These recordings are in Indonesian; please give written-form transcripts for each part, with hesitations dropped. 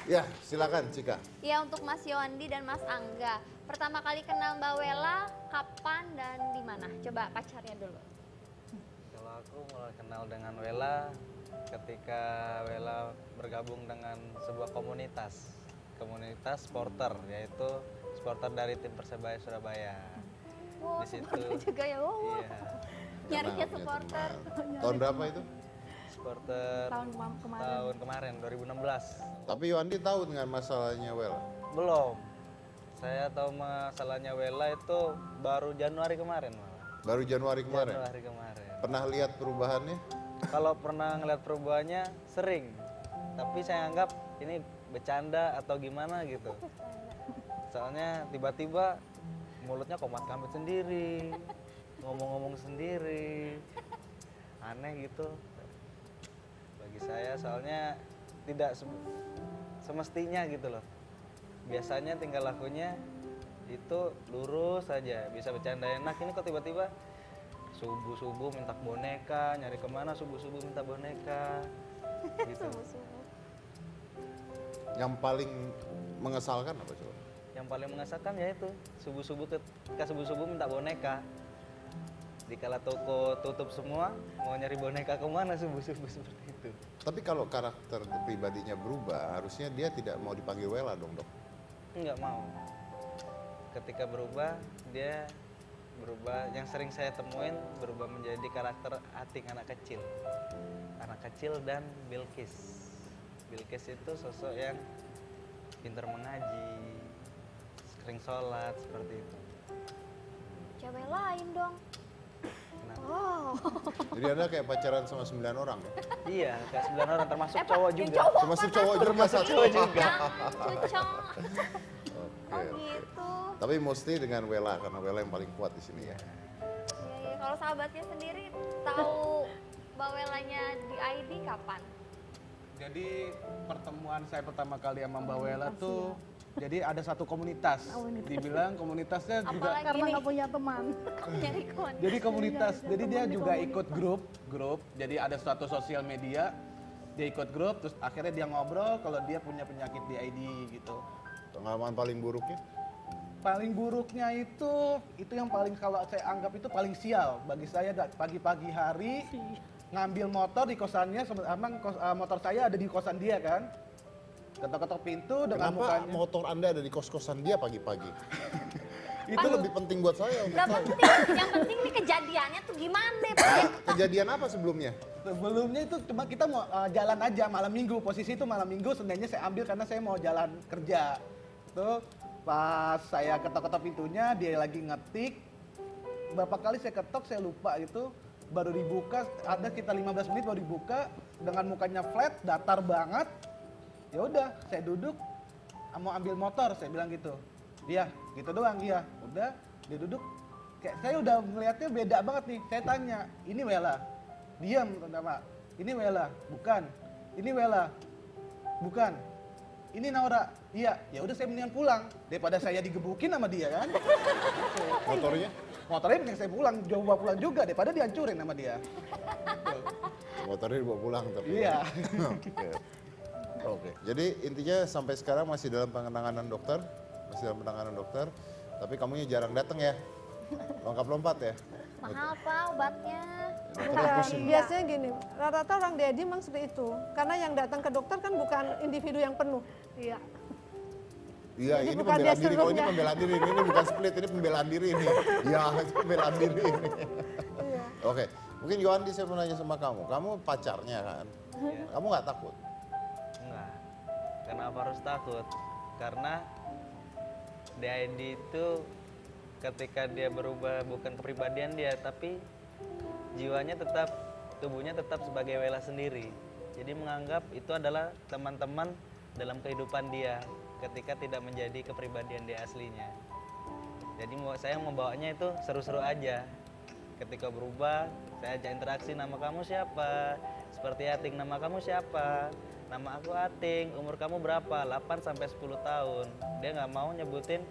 Ya, silakan Cika. Ya, untuk Mas Yohandi dan Mas Angga. Pertama kali kenal Mbak Wela, kapan dan di mana? Coba pacarnya dulu. Kalau aku mulai kenal dengan Wela ketika Wela bergabung dengan sebuah komunitas supporter, yaitu supporter dari tim Persebaya Surabaya. Wow, Di situ, supporter juga ya. Wow, wow. iya, Nyarinya Kenal, punya supporter. teman. Tahun berapa itu? supporter tahun kemarin 2016. Tapi Yohandi tahu dengan masalahnya Well. Belum. Saya tahu masalahnya Wela itu baru Januari kemarin malah. Baru Januari kemarin. Januari kemarin. Pernah lihat perubahannya? Kalau pernah ngeliat perubahannya sering, tapi saya anggap ini bercanda atau gimana gitu. Soalnya tiba-tiba mulutnya komat kamit sendiri, ngomong-ngomong sendiri, aneh gitu. Bagi saya soalnya tidak semestinya gitu loh. Biasanya tingkah lakunya itu lurus saja, bisa bercanda enak. Ini kok tiba-tiba subuh-subuh minta boneka, nyari kemana subuh-subuh minta boneka gitu. Yang paling mengesalkan apa coba? Yang paling mengesalkan ya itu subuh-subuh ketika subuh-subuh minta boneka. Dikala toko tutup semua, mau nyari boneka kemana subuh-subuh seperti itu. Tapi kalau karakter pribadinya berubah, harusnya dia tidak mau dipanggil Wela dong, Dok. Nggak mau. Ketika berubah, dia berubah. Yang sering saya temuin berubah menjadi karakter Ating anak kecil. Anak kecil dan Bilkis. Bilkis itu sosok yang pintar mengaji, sering sholat seperti itu. Cewek lain dong. Kenapa? Wow. Jadi Anda kayak pacaran sama 9 orang ya? Iya, kayak 9 orang termasuk cowok juga. Termasuk cowok juga Termasuk satu. cowok juga. Cucong. Oke, Oh oke. gitu. Tapi mesti dengan Wela, karena Wela yang paling kuat di sini ya. Iya, kalau sahabatnya sendiri tahu Mbak Welanya di ID kapan? Jadi pertemuan saya pertama kali sama Mbak Wela tuh, jadi ada satu komunitas. Dibilang komunitasnya juga, Apalagi Karena nih, nggak punya teman. nyari kon. jadi komunitas. Jadi dia juga ikut grup. Jadi ada suatu sosial media, dia ikut grup, terus akhirnya dia ngobrol kalau dia punya penyakit DID gitu. Pengalaman paling buruknya? Paling buruknya itu yang paling kalau saya anggap itu paling sial bagi saya. Pagi-pagi hari ngambil motor di kosannya, emang motor saya ada di kosan dia kan, ketok-ketok pintu dengan Kenapa mukanya. motor Anda ada di kos-kosan dia pagi-pagi? Itu Itu lebih penting buat saya untuk Gak tahu. penting, yang penting nih kejadiannya tuh gimana, Pak? Kejadian apa sebelumnya? Sebelumnya itu cuma kita mau jalan aja malam minggu, posisi itu malam minggu, Seninnya saya ambil karena saya mau jalan kerja. Tuh pas saya ketok-ketok pintunya, dia lagi ngetik. Berapa kali saya ketok, saya lupa gitu. Baru dibuka, ada sekitar 15 menit baru dibuka dengan mukanya flat, datar banget. Ya udah, saya duduk mau ambil motor, saya bilang gitu. Iya, gitu doang, iya. Udah, dia duduk. Kayak saya udah melihatnya beda banget nih. Saya tanya, ini Wela? Diam, Pak. Ini Wela? Bukan. Ini Wela? Bukan. Ini Naura? Iya. Ya udah saya mendingan pulang daripada saya digebukin sama dia kan. Motornya? Motornya mending saya pulang, coba pulang juga daripada dihancurin sama dia. Tuh. Motornya dibawa pulang tapi. Iya. Oke. Oke. Jadi intinya sampai sekarang masih dalam penanganan dokter, tapi kamunya jarang datang ya. Lompat-lompat ya. Mahal Pak obatnya. Dokternya Enggak, pusing. biasanya gini, rata-rata orang DID memang seperti itu. Karena yang datang ke dokter kan bukan individu yang penuh. Iya. Iya, Jadi ini bukan pembelaan dia diri. Kok ini seluruhnya. pembelaan diri? Ini bukan split, ini pembelaan diri ini. Iya, itu pembelaan diri ini. Iya. Oke, mungkin Yohandi saya mau nanya sama kamu. Kamu pacarnya kan? Iya. Kamu nggak takut? Enggak. Kenapa harus takut? Karena DID itu ketika dia berubah bukan kepribadian dia, tapi jiwanya tetap, tubuhnya tetap sebagai Wela sendiri. Jadi menganggap itu adalah teman-teman dalam kehidupan dia ketika tidak menjadi kepribadian dia aslinya. Jadi saya membawanya itu seru-seru aja. Ketika berubah, saya ajak interaksi, nama kamu siapa? Seperti Ating, nama kamu siapa? Nama aku Ating, umur kamu berapa? 8 sampai 10 tahun. Dia nggak mau nyebutin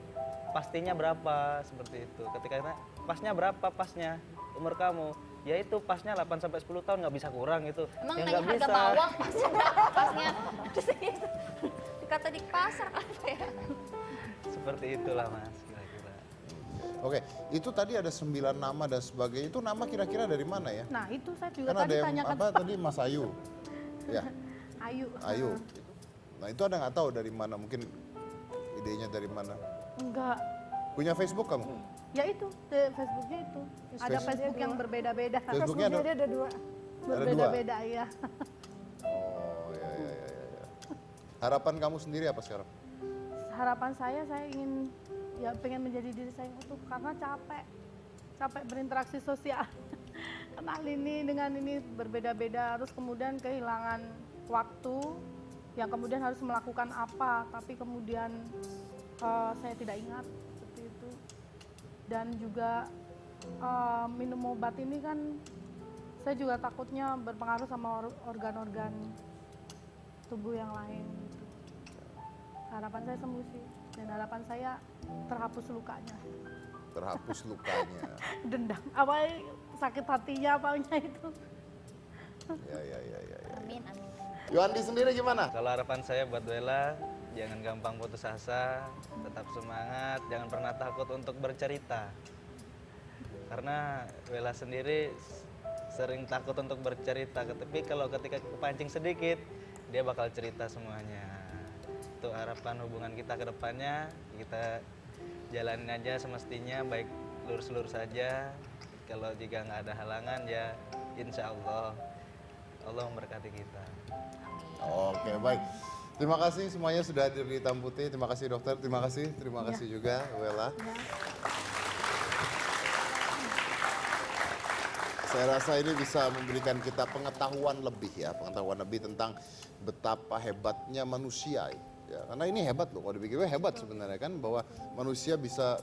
pastinya berapa, seperti itu. Ketika kita, pasnya berapa pasnya? Umur kamu? Ya itu pasnya 8 sampai 10 tahun, nggak bisa kurang itu. Emang Ya nanya nggak harga bisa. bawang pasnya berapa pasnya? Terus gitu. Kata di pasar apa ya? Seperti itulah Mas kira-kira. Oke, itu tadi ada 9 nama dan sebagainya. Itu nama kira-kira dari mana ya? Nah itu saya juga Kan ada tadi yang tanyakan apa tadi Mas Ayu. Ya, Ayu. Ayu. Nah itu ada nggak tahu dari mana? Mungkin idenya dari mana? Enggak, Punya Facebook kamu? ya itu Facebooknya itu. Ada Facebook yang berbeda-beda. Facebooknya Facebooknya ada? dia ada 2. Berbeda-beda ya. Oh ya. Harapan kamu sendiri apa sekarang? Harapan saya ingin ya pengen menjadi diri saya utuh karena capek berinteraksi sosial. Kenal ini dengan ini berbeda-beda, terus kemudian kehilangan waktu yang kemudian harus melakukan apa, tapi kemudian saya tidak ingat seperti itu. Dan juga minum obat ini kan saya juga takutnya berpengaruh sama organ-organ tubuh yang lain gitu. Harapan saya sembuh sih, dan harapan saya terhapus lukanya. Terhapus lukanya. Dendam apa sakit hatinya apanya itu. Ya. Amin, amin. Yohandi sendiri gimana? Kalau harapan saya buat Wela, jangan gampang putus asa, tetap semangat, jangan pernah takut untuk bercerita. Karena Wela sendiri sering takut untuk bercerita, tapi kalau ketika kepancing sedikit, dia bakal cerita semuanya. Itu harapan hubungan kita ke depannya, kita jalanin aja semestinya, baik lurus-lurus saja. Kalau jika nggak ada halangan ya insya Allah, Allah memberkati kita. Oke, baik. Terima kasih semuanya sudah hadir di Hitam Putih. Terima kasih dokter, terima kasih juga Wela. Saya rasa ini bisa memberikan kita pengetahuan lebih tentang betapa hebatnya manusia. Ya, karena ini hebat loh, kalau dipikirnya hebat sebenarnya kan, bahwa manusia bisa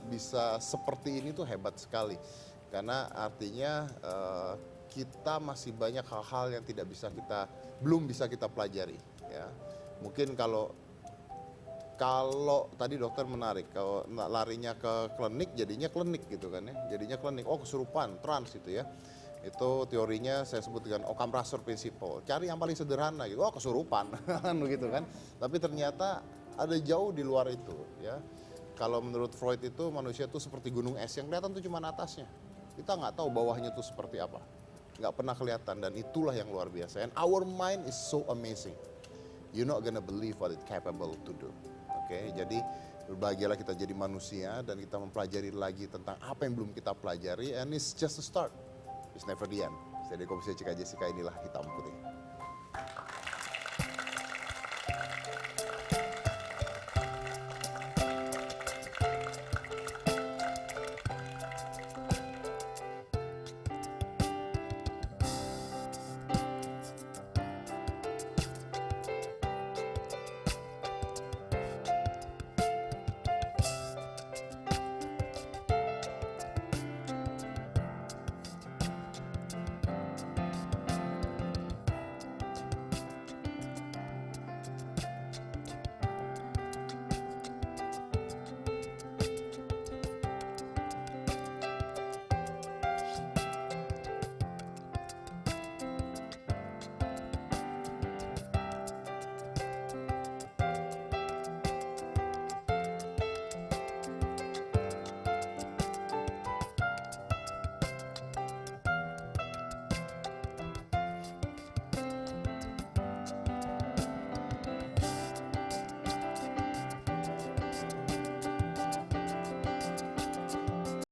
seperti ini tuh hebat sekali. Karena artinya kita masih banyak hal-hal yang belum bisa kita pelajari. Ya, mungkin kalau tadi dokter menarik, kalau larinya ke klinik jadinya klinik gitu kan ya, jadinya klinik. Oh kesurupan, trans itu ya. Itu teorinya saya sebut dengan Occam-Rasor Principle. Cari yang paling sederhana gitu, oh kesurupan, kan begitu kan. Tapi ternyata ada jauh di luar itu ya. Kalau menurut Freud itu manusia tuh seperti gunung es yang kelihatan tuh cuma atasnya. Kita nggak tahu bawahnya tuh seperti apa. Nggak pernah kelihatan, dan itulah yang luar biasa. And our mind is so amazing. You're not gonna believe what it's capable to do. Oke, jadi berbahagialah kita jadi manusia dan kita mempelajari lagi tentang apa yang belum kita pelajari, and it's just a start. It's never the end. Saya dari Komisi Cika Jessica, inilah Hitam Putih.